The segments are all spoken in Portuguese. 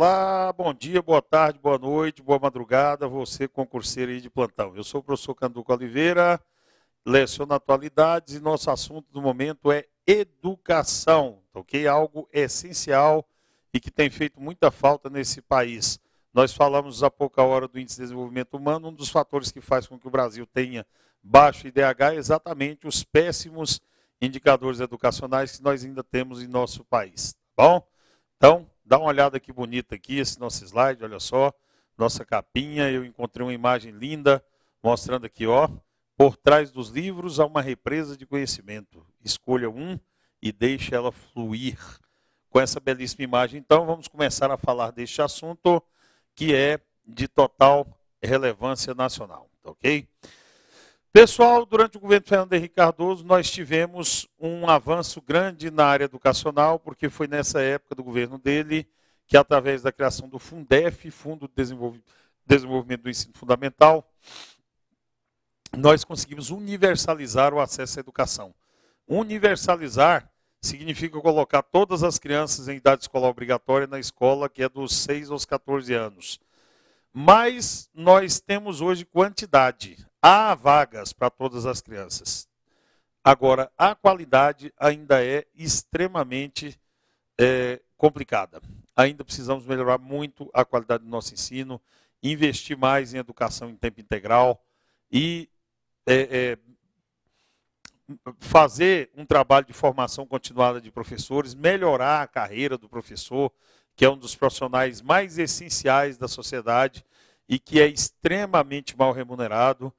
Olá, bom dia, boa tarde, boa noite, boa madrugada, você concurseiro aí de plantão. Eu sou o professor Canduco Oliveira, leciono atualidades e nosso assunto do momento é educação, tá ok? Algo essencial e que tem feito muita falta nesse país. Nós falamos há pouca hora do Índice de Desenvolvimento Humano, um dos fatores que faz com que o Brasil tenha baixo IDH é exatamente os péssimos indicadores educacionais que nós ainda temos em nosso país, tá bom? Então, dá uma olhada que bonita aqui, esse nosso slide, olha só, nossa capinha, eu encontrei uma imagem linda, mostrando aqui, ó, por trás dos livros há uma represa de conhecimento. Escolha um e deixe ela fluir. Com essa belíssima imagem, então, vamos começar a falar deste assunto, que é de total relevância nacional, tá ok? Pessoal, durante o governo Fernando Henrique Cardoso, nós tivemos um avanço grande na área educacional, porque foi nessa época do governo dele que, através da criação do Fundef, Fundo de Desenvolvimento do Ensino Fundamental, nós conseguimos universalizar o acesso à educação. Universalizar significa colocar todas as crianças em idade escolar obrigatória na escola, que é dos 6 aos 14 anos. Mas nós temos hoje quantidade. Há vagas para todas as crianças. Agora, a qualidade ainda é extremamente complicada. Ainda precisamos melhorar muito a qualidade do nosso ensino, investir mais em educação em tempo integral e fazer um trabalho de formação continuada de professores, melhorar a carreira do professor, que é um dos profissionais mais essenciais da sociedade e que é extremamente mal remunerado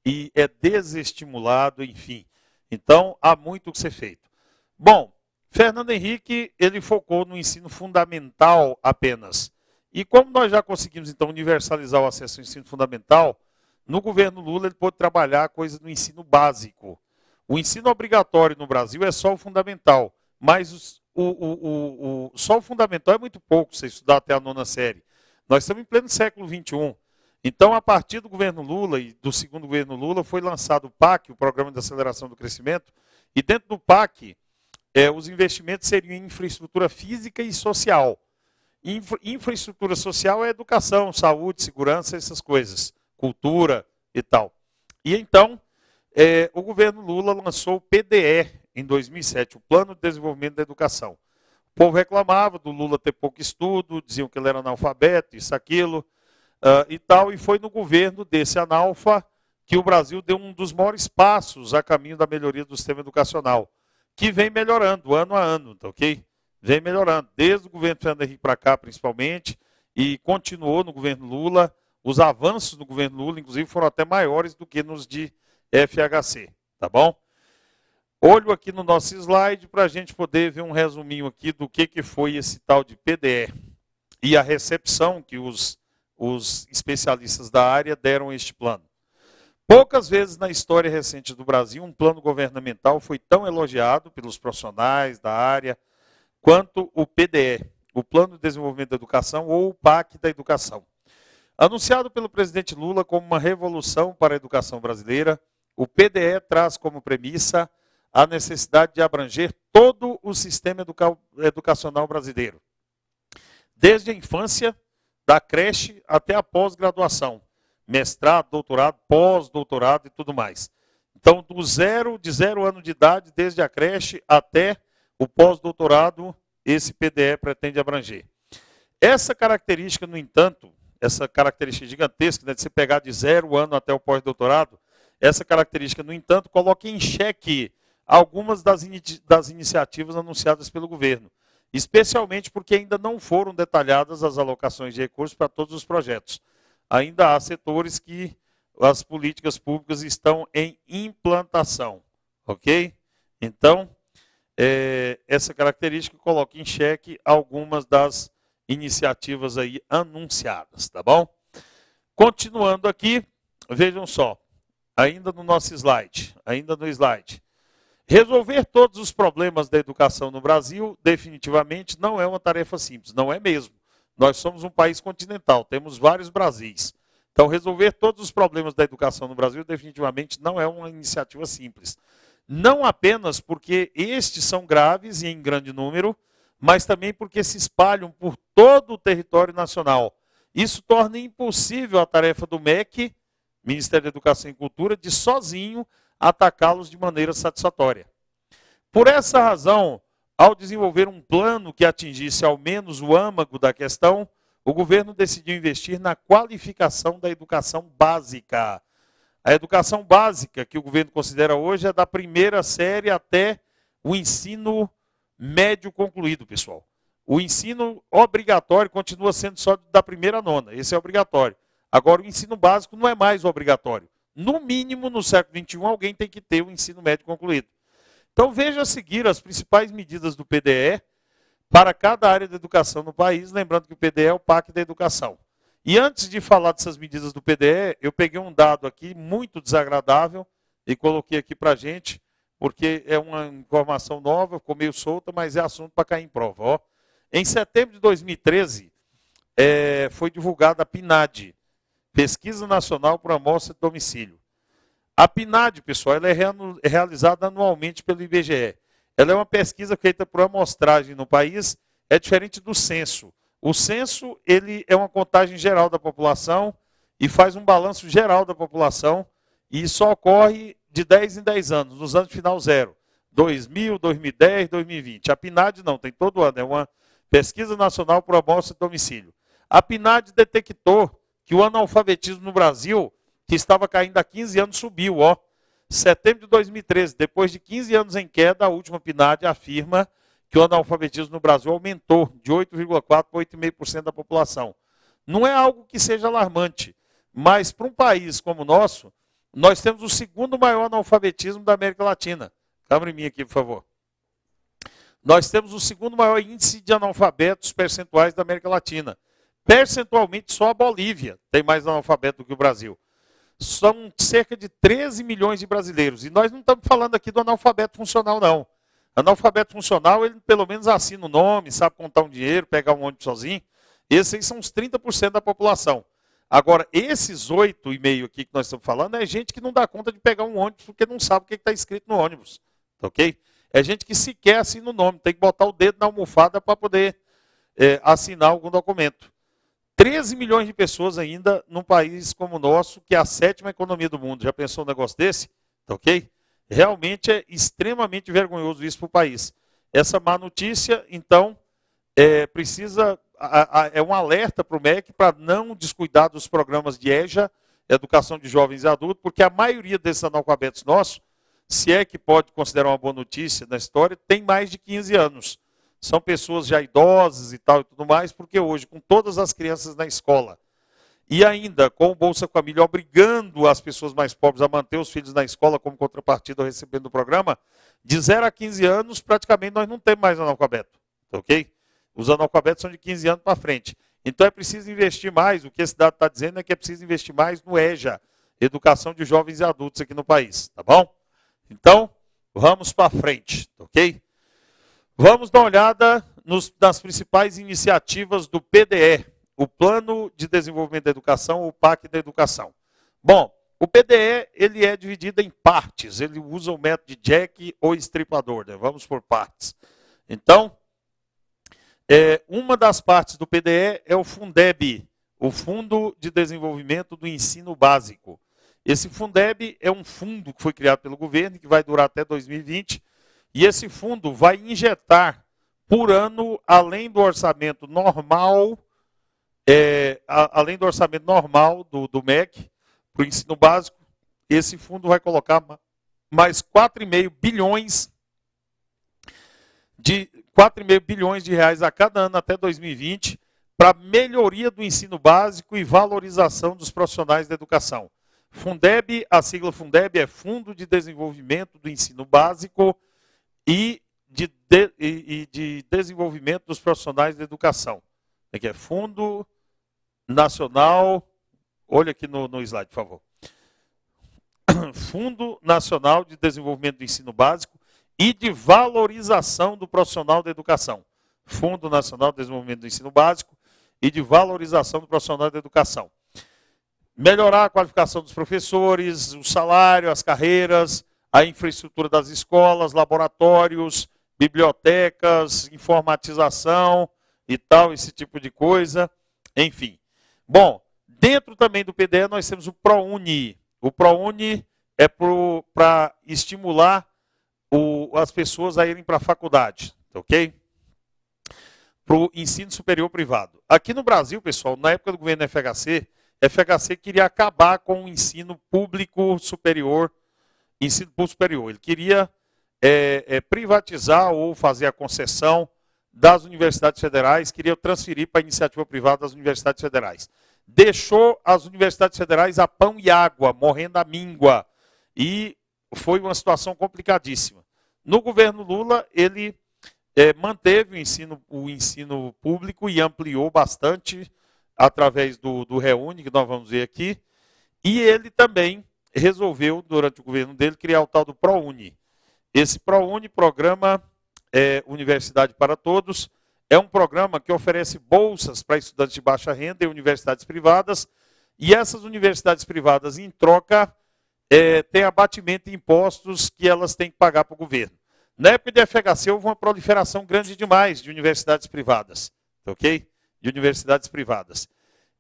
e é desestimulado, enfim. Então, há muito que ser feito. Bom, Fernando Henrique, ele focou no ensino fundamental apenas. E como nós já conseguimos, então, universalizar o acesso ao ensino fundamental, no governo Lula ele pôde trabalhar a coisa do ensino básico. O ensino obrigatório no Brasil é só o fundamental, mas só o fundamental é muito pouco, você estudar até a 9ª série. Nós estamos em pleno século XXI. Então, a partir do governo Lula e do segundo governo Lula, foi lançado o PAC, o Programa de Aceleração do Crescimento, e dentro do PAC, os investimentos seriam em infraestrutura física e social. Infraestrutura social é educação, saúde, segurança, essas coisas, cultura e tal. E então, o governo Lula lançou o PDE em 2007, o Plano de Desenvolvimento da Educação. O povo reclamava do Lula ter pouco estudo, diziam que ele era analfabeto, isso, aquilo, e tal, e foi no governo desse analfa que o Brasil deu um dos maiores passos a caminho da melhoria do sistema educacional, que vem melhorando ano a ano, tá ok? Vem melhorando, desde o governo Fernando Henrique para cá, principalmente, e continuou no governo Lula. Os avanços do governo Lula, inclusive, foram até maiores do que nos de FHC, tá bom? Olho aqui no nosso slide para a gente poder ver um resuminho aqui do que foi esse tal de PDE e a recepção que os especialistas da área deram a este plano. Poucas vezes na história recente do Brasil um plano governamental foi tão elogiado pelos profissionais da área quanto o PDE, o Plano de Desenvolvimento da Educação, ou o PAC da Educação. Anunciado pelo presidente Lula como uma revolução para a educação brasileira, o PDE traz como premissa a necessidade de abranger todo o sistema educacional brasileiro, desde a infância, da creche até a pós-graduação, mestrado, doutorado, pós-doutorado e tudo mais. Então, de 0 ano de idade, desde a creche até o pós-doutorado, esse PDE pretende abranger. Essa característica, no entanto, essa característica gigantesca, né, de você pegar de 0 ano até o pós-doutorado, essa característica, no entanto, coloca em xeque algumas das iniciativas anunciadas pelo governo, especialmente porque ainda não foram detalhadas as alocações de recursos para todos os projetos. Ainda há setores que as políticas públicas estão em implantação, ok? Então, essa característica coloca em xeque algumas das iniciativas aí anunciadas, tá bom? Continuando aqui, vejam só, ainda no nosso slide, resolver todos os problemas da educação no Brasil, definitivamente, não é uma tarefa simples, não é mesmo. Nós somos um país continental, temos vários Brasis. Então, resolver todos os problemas da educação no Brasil, definitivamente, não é uma iniciativa simples. Não apenas porque estes são graves e em grande número, mas também porque se espalham por todo o território nacional. Isso torna impossível a tarefa do MEC, Ministério da Educação e Cultura, de sozinho atacá-los de maneira satisfatória. Por essa razão, ao desenvolver um plano que atingisse ao menos o âmago da questão, o governo decidiu investir na qualificação da educação básica. A educação básica que o governo considera hoje é da primeira série até o ensino médio concluído, pessoal. O ensino obrigatório continua sendo só da primeira à nona, esse é obrigatório. Agora, o ensino básico não é mais obrigatório. No mínimo, no século XXI, alguém tem que ter o ensino médio concluído. Então, veja a seguir as principais medidas do PDE para cada área da educação no país, lembrando que o PDE é o PAC da educação. E antes de falar dessas medidas do PDE, eu peguei um dado aqui muito desagradável e coloquei aqui para a gente, porque é uma informação nova, ficou meio solta, mas é assunto para cair em prova. Ó. Em setembro de 2013, foi divulgada a PNAD, Pesquisa Nacional por Amostra de Domicílio. A PNAD, pessoal, ela é realizada anualmente pelo IBGE. Ela é uma pesquisa feita por amostragem no país, é diferente do censo. O censo, ele é uma contagem geral da população e faz um balanço geral da população e só ocorre de 10 em 10 anos, nos anos final zero. 2000, 2010, 2020. A PNAD não, tem todo ano, é uma pesquisa nacional por amostra de domicílio. A PNAD detectou que o analfabetismo no Brasil, que estava caindo há 15 anos, subiu. Ó. Setembro de 2013, depois de 15 anos em queda, a última PNAD afirma que o analfabetismo no Brasil aumentou de 8,4% para 8,5% da população. Não é algo que seja alarmante, mas para um país como o nosso, nós temos o segundo maior analfabetismo da América Latina. Câmera em mim aqui, por favor. Nós temos o segundo maior índice de analfabetos percentuais da América Latina. Percentualmente, só a Bolívia tem mais analfabeto do que o Brasil. São cerca de 13 milhões de brasileiros. E nós não estamos falando aqui do analfabeto funcional, não. Analfabeto funcional, ele pelo menos assina o nome, sabe contar um dinheiro, pegar um ônibus sozinho. Esses aí são os 30% da população. Agora, esses 8,5% aqui que nós estamos falando é gente que não dá conta de pegar um ônibus porque não sabe o que está escrito no ônibus. Ok? É gente que sequer assina o nome, tem que botar o dedo na almofada para poder assinar algum documento. 13 milhões de pessoas ainda num país como o nosso, que é a 7ª economia do mundo. Já pensou um negócio desse? Ok? Realmente é extremamente vergonhoso isso para o país. Essa má notícia, então, é um alerta para o MEC para não descuidar dos programas de EJA, Educação de Jovens e Adultos, porque a maioria desses analfabetos nossos, se é que pode considerar uma boa notícia na história, tem mais de 15 anos. São pessoas já idosas e tal e tudo mais, porque hoje, com todas as crianças na escola, e ainda com o Bolsa Família obrigando as pessoas mais pobres a manter os filhos na escola como contrapartida recebendo o programa, de 0 a 15 anos, praticamente nós não temos mais analfabeto. Ok? Os analfabetos são de 15 anos para frente. Então é preciso investir mais, o que esse dado está dizendo é que é preciso investir mais no EJA, Educação de Jovens e Adultos aqui no país. Tá bom? Então, vamos para frente. Ok? Vamos dar uma olhada nas principais iniciativas do PDE, o Plano de Desenvolvimento da Educação, o PAC da Educação. Bom, o PDE ele é dividido em partes, ele usa o método de Jack ou estripador, né? Vamos por partes. Então, uma das partes do PDE é o Fundeb, o Fundo de Desenvolvimento do Ensino Básico. Esse Fundeb é um fundo que foi criado pelo governo, que vai durar até 2020, e esse fundo vai injetar por ano, além do orçamento normal, do MEC, para o ensino básico, esse fundo vai colocar mais 4,5 bilhões de reais a cada ano até 2020 para melhoria do ensino básico e valorização dos profissionais da educação. Fundeb, a sigla Fundeb é Fundo de Desenvolvimento do Ensino Básico e de Desenvolvimento dos Profissionais da Educação. Aqui é Fundo Nacional, olha aqui no slide, por favor. Fundo Nacional de Desenvolvimento do Ensino Básico e de Valorização do Profissional da Educação. Fundo Nacional de Desenvolvimento do Ensino Básico e de Valorização do Profissional da Educação. Melhorar a qualificação dos professores, o salário, as carreiras, a infraestrutura das escolas, laboratórios, bibliotecas, informatização e tal, esse tipo de coisa, enfim. Bom, dentro também do PDE nós temos o ProUni. O ProUni é para estimular as pessoas a irem para a faculdade, ok? Para o ensino superior privado. Aqui no Brasil, pessoal, na época do governo da FHC queria acabar com o ensino público superior, ensino público superior. Ele queria privatizar ou fazer a concessão das universidades federais, queria transferir para a iniciativa privada das universidades federais. Deixou as universidades federais a pão e água, morrendo à míngua. E foi uma situação complicadíssima. No governo Lula, ele manteve o ensino público e ampliou bastante através do REUNI, que nós vamos ver aqui. E ele também resolveu, durante o governo dele, criar o tal do ProUni. Esse ProUni, Programa Universidade para Todos, é um programa que oferece bolsas para estudantes de baixa renda em universidades privadas, e essas universidades privadas, em troca, têm abatimento de impostos que elas têm que pagar para o governo. Na época de FHC houve uma proliferação grande demais de universidades privadas, ok? De universidades privadas.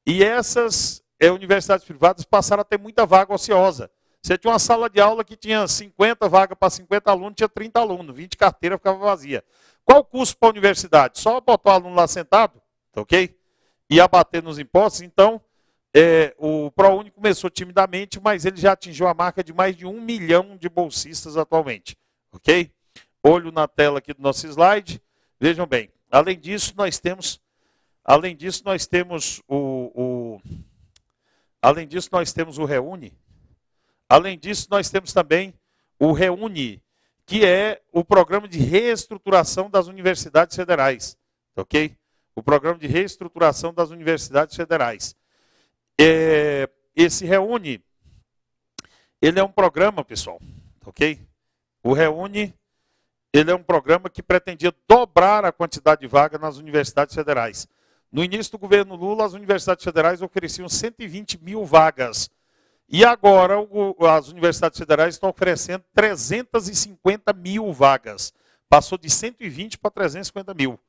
E essas universidades privadas passaram a ter muita vaga ociosa. Você tinha uma sala de aula que tinha 50 vagas para 50 alunos, tinha 30 alunos, 20 carteiras ficava vazia. Qual o custo para a universidade? Só botar o aluno lá sentado, ok? E abater nos impostos. Então, o ProUni começou timidamente, mas ele já atingiu a marca de mais de 1 milhão de bolsistas atualmente, ok? Olho na tela aqui do nosso slide. Vejam bem, além disso, nós temos o REUNI. Além disso, nós temos também o REUNI, que é o Programa de Reestruturação das Universidades Federais. Ok? O Programa de Reestruturação das Universidades Federais. Esse REUNI, ele é um programa, pessoal, ok? O REUNI, ele é um programa que pretendia dobrar a quantidade de vagas nas universidades federais. No início do governo Lula, as universidades federais ofereciam 120 mil vagas. E agora as universidades federais estão oferecendo 350 mil vagas. Passou de 120 para 350 mil.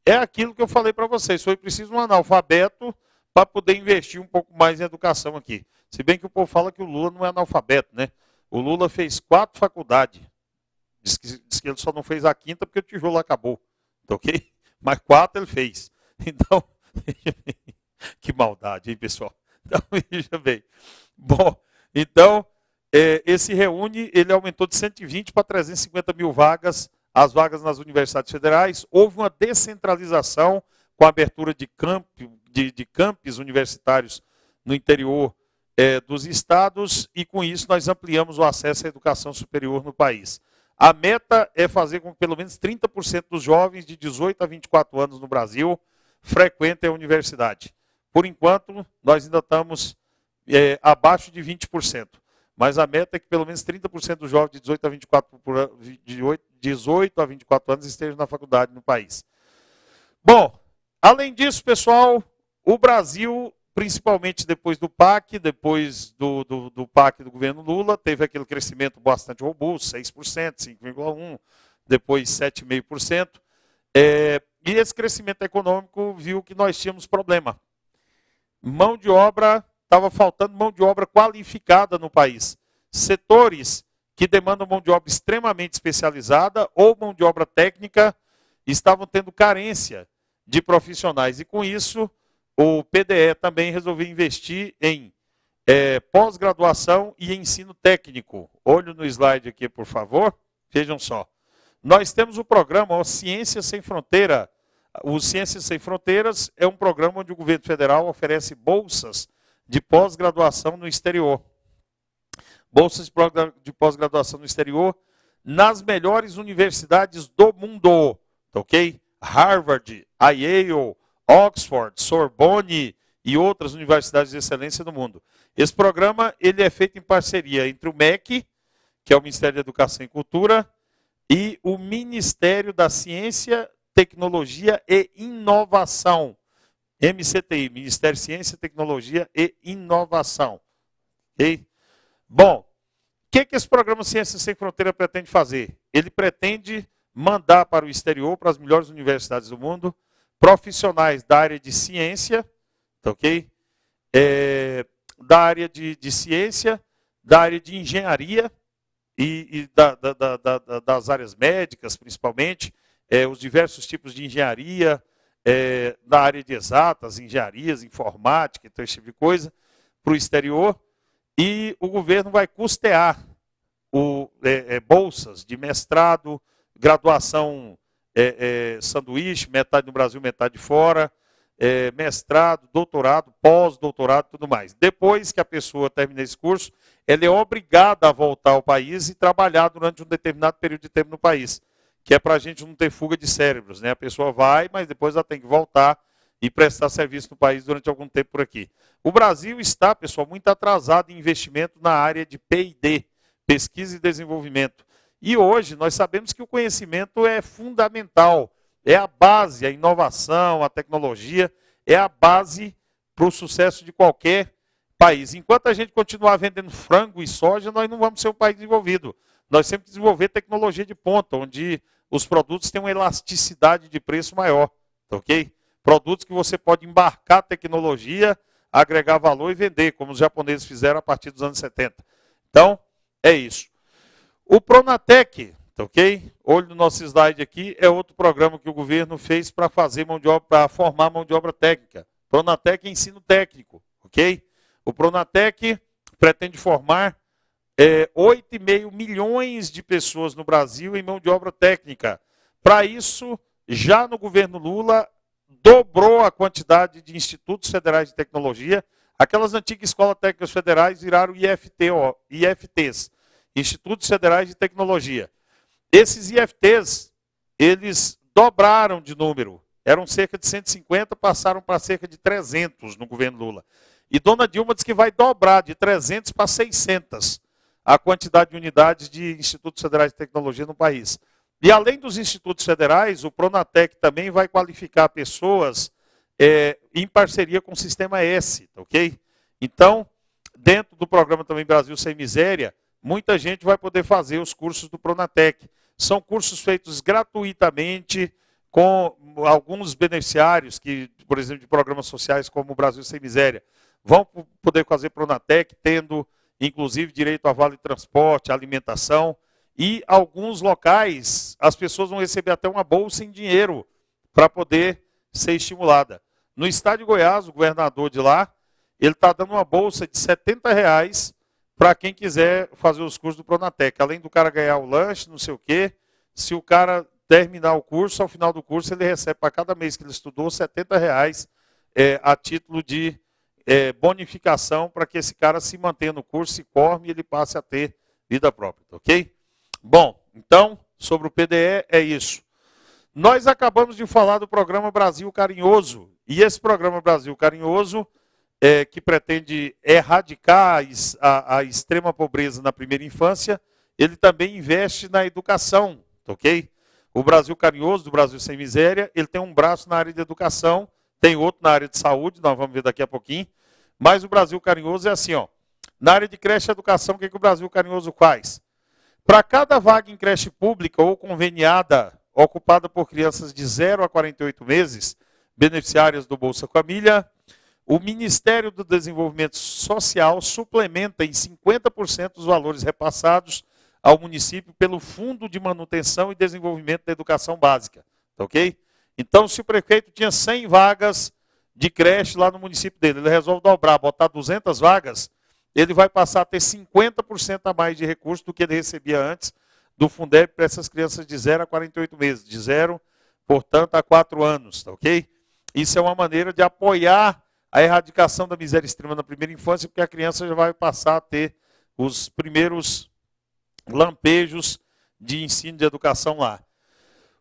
É aquilo que eu falei para vocês. Foi preciso um analfabeto para poder investir um pouco mais em educação aqui. Se bem que o povo fala que o Lula não é analfabeto, né? O Lula fez 4 faculdades. Diz que ele só não fez a 5ª porque o tijolo acabou. Ok? Mas 4 ele fez. Então, que maldade, hein, pessoal? Então, veja bem. Bom, então, esse REUNI, ele aumentou de 120 para 350 mil vagas, as vagas nas universidades federais. Houve uma descentralização com a abertura de campos universitários no interior dos estados, e com isso nós ampliamos o acesso à educação superior no país. A meta é fazer com que pelo menos 30% dos jovens de 18 a 24 anos no Brasil frequentem a universidade. Por enquanto, nós ainda estamos abaixo de 20%. Mas a meta é que pelo menos 30% dos jovens de 18 a 24 anos estejam na faculdade no país. Bom, além disso, pessoal, o Brasil, principalmente depois do PAC, depois do PAC do governo Lula, teve aquele crescimento bastante robusto, 6%, 5,1%, depois 7,5%. E esse crescimento econômico viu que nós tínhamos problema. Mão de obra, estava faltando mão de obra qualificada no país. Setores que demandam mão de obra extremamente especializada ou mão de obra técnica estavam tendo carência de profissionais. E com isso, o PDE também resolveu investir em pós-graduação e ensino técnico. Olho no slide aqui, por favor. Vejam só. Nós temos o programa Ciências Sem Fronteira. O Ciências Sem Fronteiras é um programa onde o governo federal oferece bolsas de pós-graduação no exterior. Bolsas de pós-graduação no exterior nas melhores universidades do mundo, ok? Harvard, Yale, Oxford, Sorbonne e outras universidades de excelência do mundo. Esse programa ele é feito em parceria entre o MEC, que é o Ministério da Educação e Cultura, e o Ministério da Ciência, Tecnologia e Inovação, MCTI, Ministério de Ciência, Tecnologia e Inovação. Okay? Bom, o que esse programa Ciências Sem Fronteira pretende fazer? Ele pretende mandar para o exterior, para as melhores universidades do mundo, profissionais da área de ciência, tá ok? Da área de ciência, da área de engenharia e das áreas médicas, principalmente, os diversos tipos de engenharia, da área de exatas, engenharias, informática, então esse tipo de coisa, para o exterior, e o governo vai custear bolsas de mestrado, graduação sanduíche, metade no Brasil, metade fora, mestrado, doutorado, pós-doutorado, tudo mais. Depois que a pessoa termina esse curso, ela é obrigada a voltar ao país e trabalhar durante um determinado período de tempo no país, que é para a gente não ter fuga de cérebros, né? A pessoa vai, mas depois ela tem que voltar e prestar serviço no país durante algum tempo por aqui. O Brasil está, pessoal, muito atrasado em investimento na área de P&D, pesquisa e desenvolvimento. E hoje nós sabemos que o conhecimento é fundamental, é a base, a inovação, a tecnologia, é a base para o sucesso de qualquer país. Enquanto a gente continuar vendendo frango e soja, nós não vamos ser um país desenvolvido. Nós temos que desenvolver tecnologia de ponta, onde os produtos têm uma elasticidade de preço maior, tá ok? Produtos que você pode embarcar tecnologia, agregar valor e vender, como os japoneses fizeram a partir dos anos 70. Então, é isso. O Pronatec, tá ok? Olho no nosso slide aqui, é outro programa que o governo fez para fazer mão de obra, para formar mão de obra técnica. Pronatec é ensino técnico, ok? O Pronatec pretende formar 8,5 milhões de pessoas no Brasil em mão de obra técnica. Para isso, já no governo Lula, dobrou a quantidade de institutos federais de tecnologia. Aquelas antigas escolas técnicas federais viraram IFTs, Institutos Federais de Tecnologia. Esses IFTs, eles dobraram de número. Eram cerca de 150, passaram para cerca de 300 no governo Lula. E Dona Dilma disse que vai dobrar de 300 para 600 a quantidade de unidades de institutos federais de tecnologia no país. E além dos institutos federais, o Pronatec também vai qualificar pessoas em parceria com o Sistema S, ok? Então, dentro do programa também Brasil Sem Miséria, muita gente vai poder fazer os cursos do Pronatec. São cursos feitos gratuitamente, com alguns beneficiários, que, por exemplo, de programas sociais como o Brasil Sem Miséria, vão poder fazer Pronatec, tendo, inclusive, direito a vale transporte, alimentação, e alguns locais, as pessoas vão receber até uma bolsa em dinheiro para poder ser estimulada. No estado de Goiás, o governador de lá, ele está dando uma bolsa de R$70 para quem quiser fazer os cursos do Pronatec. Além do cara ganhar o lanche, não sei o quê, se o cara terminar o curso, ao final do curso, ele recebe para cada mês que ele estudou R$70 a título de bonificação para que esse cara se mantenha no curso, se forme e ele passe a ter vida própria, ok? Bom, então, sobre o PDE é isso. Nós acabamos de falar do programa Brasil Carinhoso, e esse programa Brasil Carinhoso, que pretende erradicar a extrema pobreza na primeira infância, ele também investe na educação, ok? O Brasil Carinhoso, do Brasil Sem Miséria, ele tem um braço na área de educação, tem outro na área de saúde, nós vamos ver daqui a pouquinho, mas o Brasil Carinhoso é assim, ó. Na área de creche e educação, o que o Brasil Carinhoso faz? Para cada vaga em creche pública ou conveniada, ocupada por crianças de 0 a 48 meses, beneficiárias do Bolsa Família, o Ministério do Desenvolvimento Social suplementa em 50% os valores repassados ao município pelo Fundo de Manutenção e Desenvolvimento da Educação Básica. Tá ok? Então, se o prefeito tinha 100 vagas de creche lá no município dele, ele resolve dobrar, botar 200 vagas, ele vai passar a ter 50% a mais de recursos do que ele recebia antes do Fundeb para essas crianças de 0 a 48 meses, de 0, portanto, a 4 anos, tá ok? Isso é uma maneira de apoiar a erradicação da miséria extrema na primeira infância, porque a criança já vai passar a ter os primeiros lampejos de ensino de educação lá.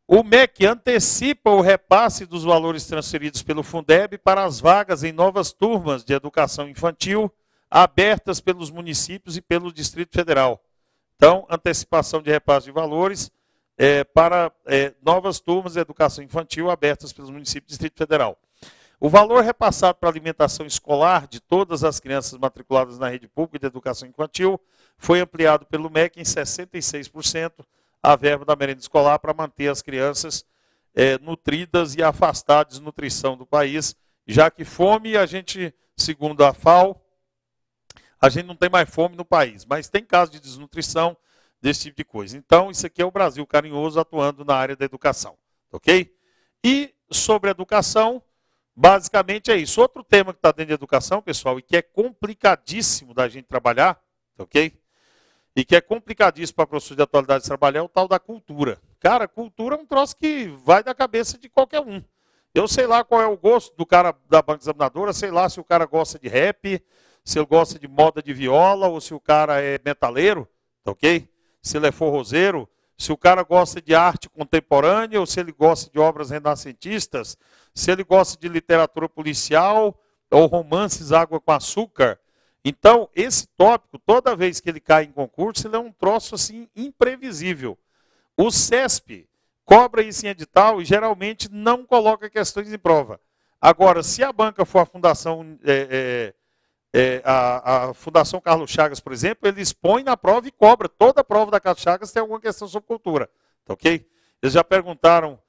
O MEC antecipa o repasse dos valores transferidos pelo Fundeb para as vagas em novas turmas de educação infantil, abertas pelos municípios e pelo Distrito Federal. Então, antecipação de repasse de valores para novas turmas de educação infantil abertas pelos municípios e Distrito Federal. O valor repassado para a alimentação escolar de todas as crianças matriculadas na rede pública de educação infantil foi ampliado pelo MEC em 66%, a verba da merenda escolar para manter as crianças nutridas e afastar a desnutrição do país, já que fome, a gente, segundo a FAO, a gente não tem mais fome no país, mas tem casos de desnutrição, desse tipo de coisa. Então, isso aqui é o Brasil carinhoso atuando na área da educação, ok? E sobre educação, basicamente é isso. Outro tema que está dentro de educação, pessoal, e que é complicadíssimo da gente trabalhar, ok? E que é complicadíssimo para professor de atualidade trabalhar, é o tal da cultura. Cara, cultura é um troço que vai da cabeça de qualquer um. Eu sei lá qual é o gosto do cara da banca examinadora, sei lá se o cara gosta de rap, se ele gosta de moda de viola, ou se o cara é metaleiro, ok? Se ele é forrozeiro, se o cara gosta de arte contemporânea, ou se ele gosta de obras renascentistas, se ele gosta de literatura policial, ou romances água com açúcar. Então, esse tópico, toda vez que ele cai em concurso, ele é um troço assim imprevisível. O CESP cobra isso em edital e geralmente não coloca questões em prova. Agora, se a banca for a fundação... a Fundação Carlos Chagas, por exemplo, ele expõe na prova e cobra. Toda a prova da Carlos Chagas tem alguma questão sobre cultura. Tá, ok? Eles já perguntaram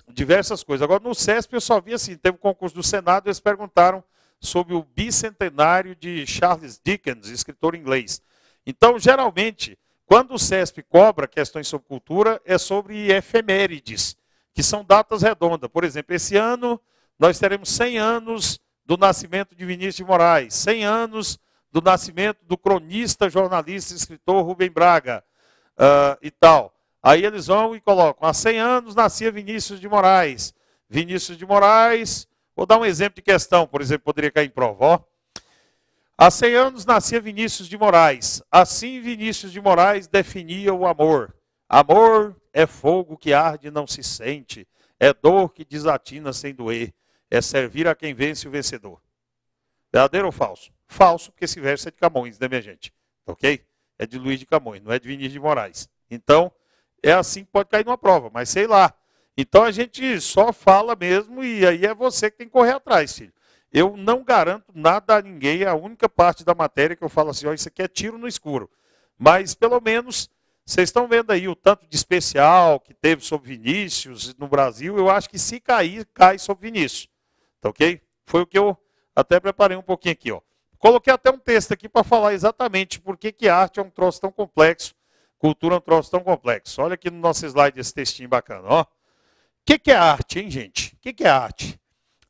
diversas coisas. Agora, no CESP, eu só vi assim, teve um concurso do Senado, eles perguntaram sobre o bicentenário de Charles Dickens, escritor inglês. Então, geralmente, quando o CESP cobra questões sobre cultura, é sobre efemérides, que são datas redondas. Por exemplo, esse ano nós teremos 100 anos do nascimento de Vinícius de Moraes, 100 anos do nascimento do cronista, jornalista e escritor Rubem Braga, e tal. Aí eles vão e colocam, há 100 anos nascia Vinícius de Moraes. Vinícius de Moraes, vou dar um exemplo de questão, por exemplo, poderia cair em prova. Ó. Há 100 anos nascia Vinícius de Moraes. Assim Vinícius de Moraes definia o amor. Amor é fogo que arde e não se sente, é dor que desatina sem doer. É servir a quem vence o vencedor. Verdadeiro ou falso? Falso, porque esse verso é de Camões, né, minha gente? Ok? É de Luiz de Camões, não é de Vinícius de Moraes. Então, é assim que pode cair numa prova, mas sei lá. Então, a gente só fala mesmo e aí é você que tem que correr atrás, filho. Eu não garanto nada a ninguém, a única parte da matéria que eu falo assim, ó, isso aqui é tiro no escuro. Mas, pelo menos, vocês estão vendo aí o tanto de especial que teve sobre Vinícius no Brasil, eu acho que se cair, cai sobre Vinícius. Tá, ok? Foi o que eu até preparei um pouquinho aqui. Ó. Coloquei até um texto aqui para falar exatamente por que arte é um troço tão complexo, cultura é um troço tão complexo. Olha aqui no nosso slide esse textinho bacana. Ó. O que é arte, hein, gente? O que é arte?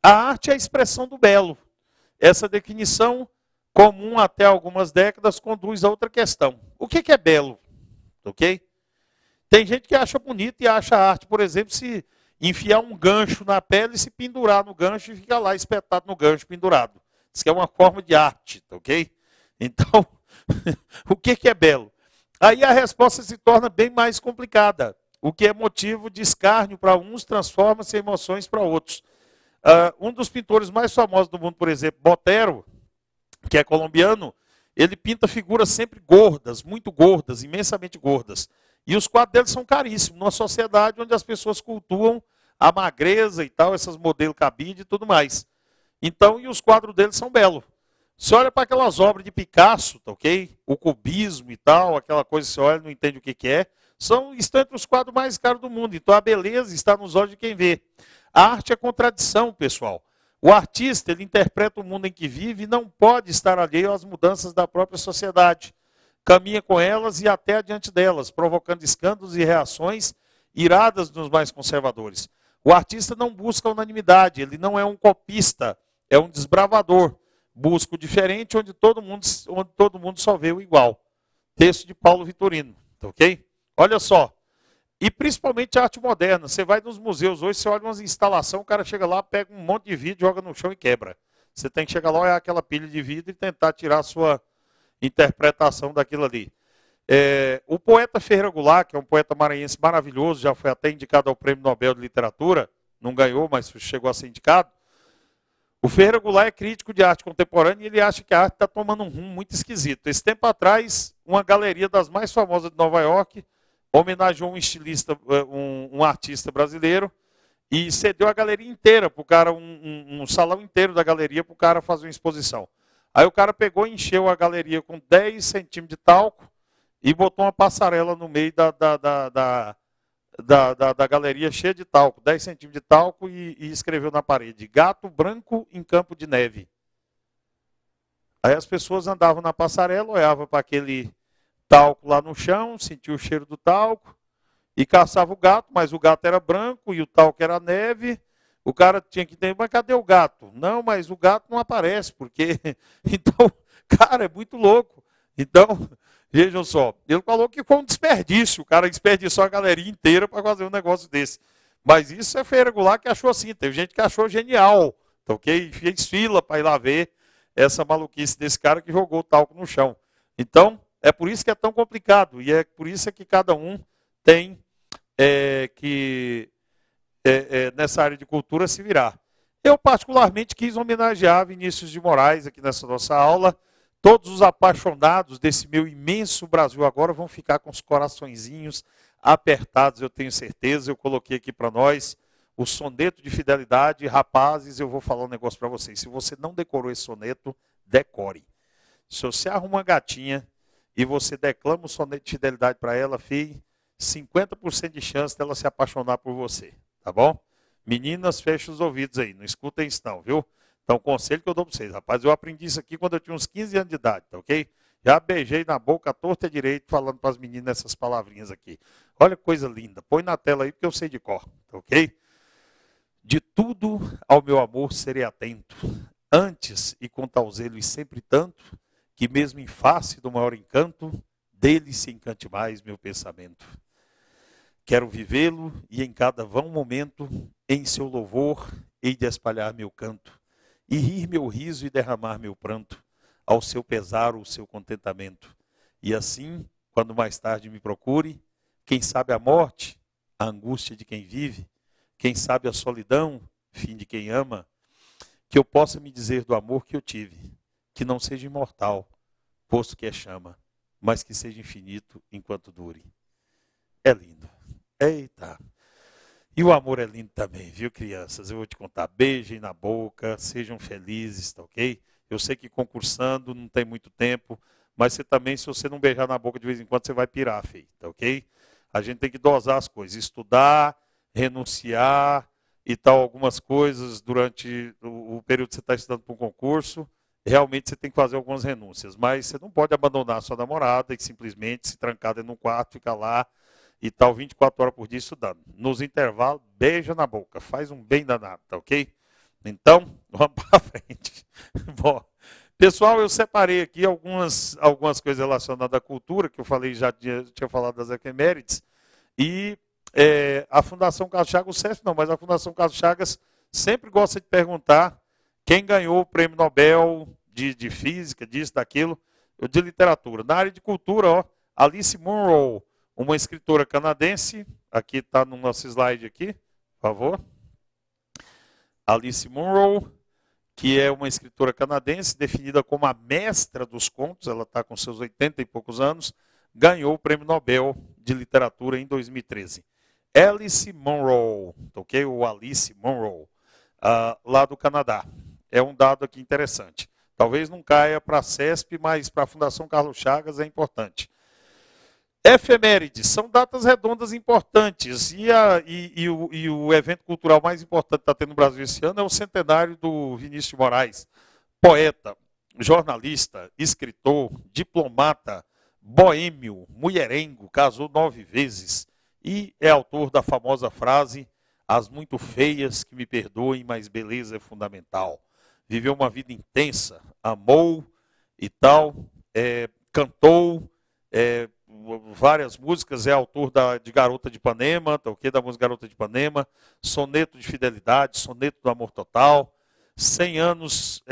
A arte é a expressão do belo. Essa definição, comum até algumas décadas, conduz a outra questão. O que é belo? Ok? Tem gente que acha bonito e acha arte, por exemplo, se enfiar um gancho na pele e se pendurar no gancho e ficar lá espetado no gancho pendurado. Isso que é uma forma de arte, ok? Então, o que é belo? Aí a resposta se torna bem mais complicada. O que é motivo de escárnio para uns transforma-se em emoções para outros. Um dos pintores mais famosos do mundo, por exemplo, Botero, que é colombiano, ele pinta figuras sempre gordas, muito gordas, imensamente gordas. E os quadros dele são caríssimos, numa sociedade onde as pessoas cultuam a magreza e tal, esses modelos cabide e tudo mais. Então, e os quadros dele são belos. Você olha para aquelas obras de Picasso, tá, ok? O cubismo e tal, aquela coisa que você olha e não entende o que é. Estão entre os quadros mais caros do mundo. Então, a beleza está nos olhos de quem vê. A arte é contradição, pessoal. O artista, ele interpreta o mundo em que vive e não pode estar alheio às mudanças da própria sociedade. Caminha com elas e até adiante delas, provocando escândalos e reações iradas nos mais conservadores. O artista não busca unanimidade, ele não é um copista, é um desbravador. Busca o diferente onde todo mundo só vê o igual. Texto de Paulo Vitorino, ok? Olha só. E principalmente a arte moderna. Você vai nos museus hoje, você olha umas instalações, o cara chega lá, pega um monte de vidro, joga no chão e quebra. Você tem que chegar lá, olhar aquela pilha de vidro e tentar tirar a sua interpretação daquilo ali. O poeta Ferreira Goulart, que é um poeta maranhense maravilhoso, já foi até indicado ao Prêmio Nobel de Literatura, não ganhou, mas chegou a ser indicado. O Ferreira Goulart é crítico de arte contemporânea e ele acha que a arte está tomando um rumo muito esquisito. Esse tempo atrás, uma galeria das mais famosas de Nova York homenageou um estilista, um artista brasileiro, e cedeu a galeria inteira para o cara, um salão inteiro da galeria para o cara fazer uma exposição. Aí o cara pegou e encheu a galeria com 10 centímetros de talco e botou uma passarela no meio da galeria cheia de talco, 10 centímetros de talco, e escreveu na parede: gato branco em campo de neve. Aí as pessoas andavam na passarela, olhavam para aquele talco lá no chão, sentiam o cheiro do talco e caçava o gato, mas o gato era branco e o talco era neve. O cara tinha que ter, mas cadê o gato? Não, mas o gato não aparece, porque. Então, cara, é muito louco. Então, vejam só, ele falou que foi um desperdício, o cara desperdiçou a galeria inteira para fazer um negócio desse. Mas isso é feira regular que achou assim, teve gente que achou genial, tá ok? Fez fila para ir lá ver essa maluquice desse cara que jogou o talco no chão. Então, é por isso que é tão complicado, e é por isso é que cada um tem nessa área de cultura se virar. Eu particularmente quis homenagear Vinícius de Moraes aqui nessa nossa aula. Todos os apaixonados desse meu imenso Brasil agora vão ficar com os coraçõezinhos apertados, eu tenho certeza. Eu coloquei aqui para nós o soneto de fidelidade. Rapazes, eu vou falar um negócio para vocês. Se você não decorou esse soneto, decore. Se você arruma uma gatinha e você declama o soneto de fidelidade para ela, filho, 50% de chance dela se apaixonar por você, tá bom? Meninas, fechem os ouvidos aí, não escutem isso não, viu? Então, o conselho que eu dou para vocês, rapaz, eu aprendi isso aqui quando eu tinha uns 15 anos de idade, tá ok? Já beijei na boca, torta e direito, falando para as meninas essas palavrinhas aqui. Olha que coisa linda, põe na tela aí porque eu sei de cor, tá ok? De tudo ao meu amor serei atento, antes e com tal zelo e sempre tanto, que mesmo em face do maior encanto, dele se encante mais meu pensamento. Quero vivê-lo e em cada vão momento, em seu louvor, hei de espalhar meu canto, e rir meu riso e derramar meu pranto, ao seu pesar ou seu contentamento. E assim, quando mais tarde me procure, quem sabe a morte, a angústia de quem vive, quem sabe a solidão, fim de quem ama, que eu possa me dizer do amor que eu tive, que não seja imortal, posto que é chama, mas que seja infinito enquanto dure. É lindo. Eita. E o amor é lindo também, viu, crianças? Eu vou te contar. Beijem na boca, sejam felizes, tá ok? Eu sei que concursando não tem muito tempo, mas você também, se você não beijar na boca de vez em quando, você vai pirar, filho, tá ok? A gente tem que dosar as coisas, estudar, renunciar e tal, algumas coisas durante o período que você está estudando para um concurso. Realmente você tem que fazer algumas renúncias, mas você não pode abandonar a sua namorada e simplesmente se trancar dentro de um quarto, ficar lá e tal 24 horas por dia estudando. Nos intervalos, beija na boca, faz um bem danado, tá ok? Então, vamos para frente. Bom, pessoal, eu separei aqui algumas coisas relacionadas à cultura, que eu falei, já tinha falado das efemérides, e a Fundação Carlos Chagas, o CESP não, mas a Fundação Carlos Chagas sempre gosta de perguntar quem ganhou o prêmio Nobel de Física, disso, daquilo, de literatura. Na área de cultura, ó, Alice Munro, uma escritora canadense, aqui está no nosso slide aqui, por favor. Alice Munro, que é uma escritora canadense, definida como a mestra dos contos, ela está com seus 80 e poucos anos, ganhou o prêmio Nobel de Literatura em 2013. Alice Munro, ok? Ou Alice Munro, lá do Canadá. É um dado aqui interessante. Talvez não caia para a CESP, mas para a Fundação Carlos Chagas é importante. Efemérides, são datas redondas importantes. E o evento cultural mais importante que está tendo no Brasil esse ano é o centenário do Vinícius de Moraes. Poeta, jornalista, escritor, diplomata, boêmio, mulherengo, casou 9 vezes e é autor da famosa frase: as muito feias que me perdoem, mas beleza é fundamental. Viveu uma vida intensa, amou e tal, cantou várias músicas, é autor de Garota de Ipanema, tá ok? Da música Garota de Ipanema, soneto de fidelidade, soneto do amor total, 100 anos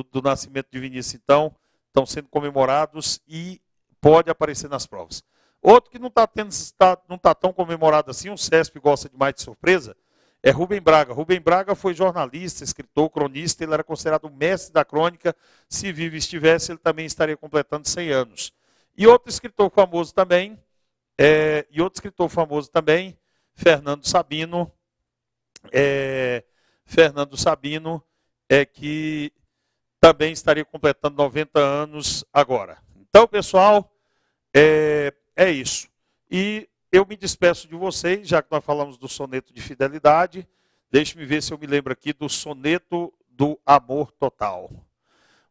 do nascimento de Vinícius, então, estão sendo comemorados e pode aparecer nas provas. Outro que não está tão comemorado assim, o CESP gosta demais de surpresa, é Rubem Braga. Rubem Braga foi jornalista, escritor, cronista, ele era considerado o mestre da crônica. Se vivo estivesse, ele também estaria completando 100 anos. E outro escritor famoso também, Fernando Sabino, que também estaria completando 90 anos agora. Então, pessoal, É isso. E eu me despeço de vocês, já que nós falamos do soneto de fidelidade. Deixe-me ver se eu me lembro aqui do soneto do amor total.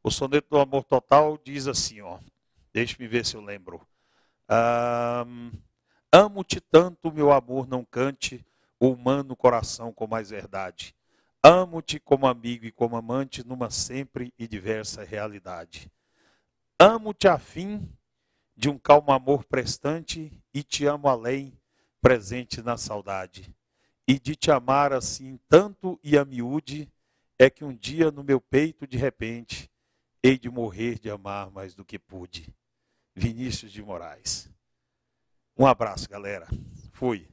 O soneto do amor total diz assim, ó. Deixe-me ver se eu lembro. Amo-te tanto, meu amor, não cante o humano coração com mais verdade. Amo-te como amigo e como amante numa sempre e diversa realidade. Amo-te a fim de um calmo amor prestante e te amo além, presente na saudade. E de te amar assim tanto e a miúde, é que um dia no meu peito de repente, hei de morrer de amar mais do que pude. Vinícius de Moraes. Um abraço, galera. Fui.